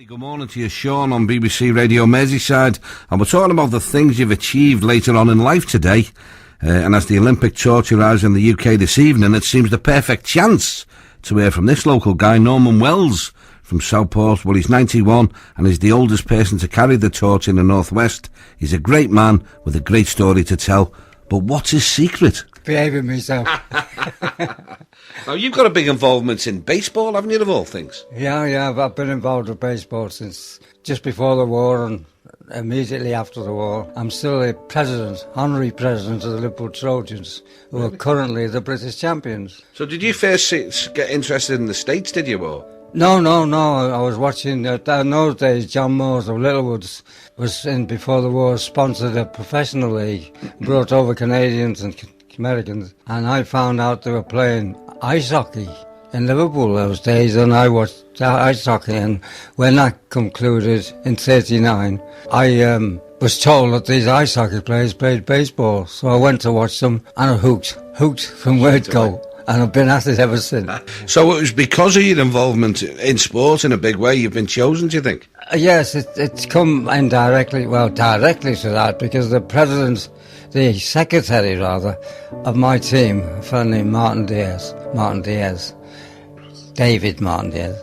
Good morning to you, Sean, on BBC Radio Merseyside, and we're talking about the things you've achieved later on in life today. And as the Olympic torch arrives in the UK this evening, it seems the perfect chance to hear from this local guy, Norman Wells, from Southport. Well, he's 91 and he's the oldest person to carry the torch in the Northwest. He's a great man with a great story to tell. But what's his secret? Behaving myself. Now, you've got a big involvement in baseball, haven't you, of all things? Yeah, I've been involved with baseball since just before the war and immediately after the war. I'm still a honorary president of the Liverpool Trojans, who are currently the British champions. So did you first get interested in the States, did you, or...? No. I was watching, in those days, John Moores of Littlewoods was in, before the war, sponsored a professional league, brought over Canadians and Americans, and I found out they were playing ice hockey in Liverpool those days, and I watched ice hockey, and when that concluded in '39, I was told that these ice hockey players played baseball, so I went to watch them, and I hooked from word go. And I've been at it ever since. So it was because of your involvement in sport in a big way you've been chosen, do you think? Yes, it's come indirectly, directly to that, because the secretary of my team, a fellow named David Martin Diaz,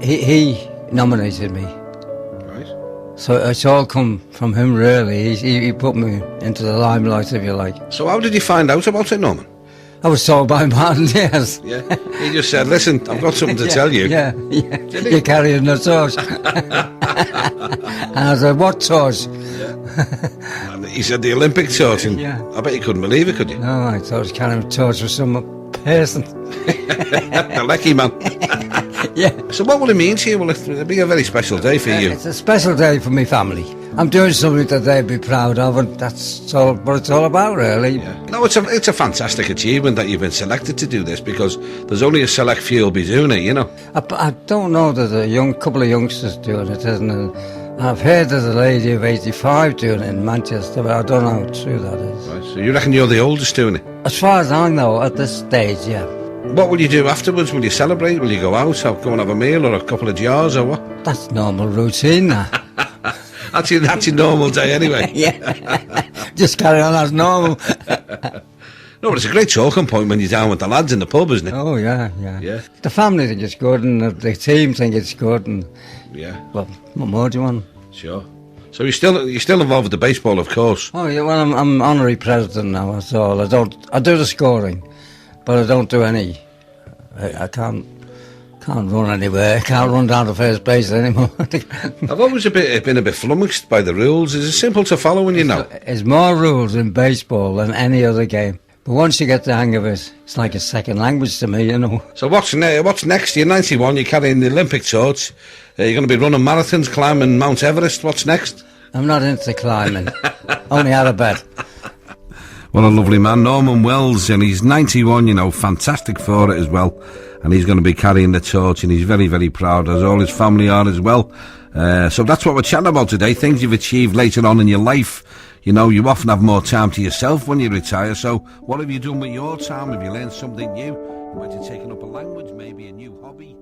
he nominated me. Right. So it's all come from him, really. He put me into the limelight, if you like. So how did you find out about it, Norman? I was told by Martin Diaz. Yeah, he just said, listen, I've got something to tell you. Yeah. You're carrying the torch. And I said, what torch? Yeah. And he said the Olympic torch, and I bet you couldn't believe it, could you? No, I thought I was carrying a torch for some person. A lucky man. Yeah. So what will it mean to you? Well, it'll be a very special day for you. It's a special day for my family. I'm doing something that they'd be proud of, and that's all what it's all about, really. Yeah. No, it's a fantastic achievement that you've been selected to do this, because there's only a select few who'll be doing it, you know. I don't know that a couple of youngsters doing it, isn't it? I've heard there's a lady of 85 doing it in Manchester, but I don't know how true that is. Right, so you reckon you're the oldest doing it? As far as I know, at this stage, yeah. What will you do afterwards? Will you celebrate? Will you go out or go and have a meal or a couple of jars or what? That's normal routine, that. That's your normal day anyway. Yeah. Just carry on as normal. No, but it's a great talking point when you're down with the lads in the pub, isn't it? Oh, yeah. The family think it's good, and the team think it's good, and... Yeah. Well, what more do you want? Sure. So you're still involved with the baseball, of course? Oh, yeah, well, I'm honorary president now, that's all. I do the scoring, but I don't do any... I can't run anywhere. I can't run down to first base anymore. I've always been a bit flummoxed by the rules. Is it simple to follow when you know? There's more rules in baseball than any other game. But once you get the hang of it, it's like a second language to me, you know. So what's next? You're 91, you're carrying the Olympic torch. You're going to be running marathons, climbing Mount Everest. What's next? I'm not into climbing. Only out of bed. What a lovely man, Norman Wells, and he's 91, you know, fantastic for it as well. And he's going to be carrying the torch, and he's very, very proud, as all his family are as well. So that's what we're chatting about today, things you've achieved later on in your life. You know, you often have more time to yourself when you retire, so what have you done with your time? Have you learned something new? You might have taken up a language, maybe a new hobby.